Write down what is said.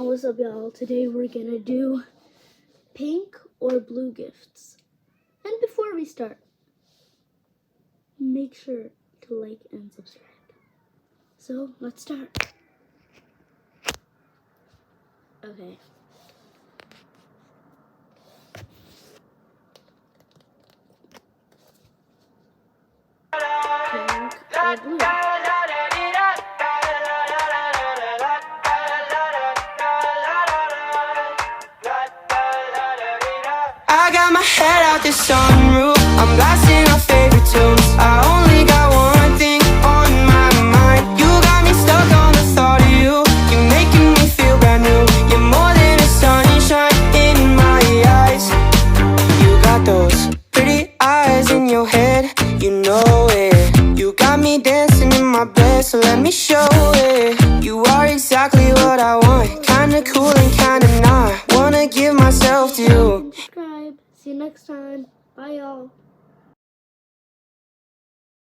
what's up, y'all? Today we're gonna do pink or blue gifts. And before we start, make sure to like and subscribe. So let's start. Okay. Pink or blue? I got my head out the sunroof, I'm blasting our favorite tunes. I only got one thing on my mind. You got me stuck on the thought of you. You're making me feel brand new. You're more than a sunshine in my eyes. You got those pretty eyes in your head, you know it. You got me dancing in my bed, so let me show it. You are exactly what I want, kinda cool and kinda not. Wanna give myself to you. Subscribe. See you next time. Bye, y'all.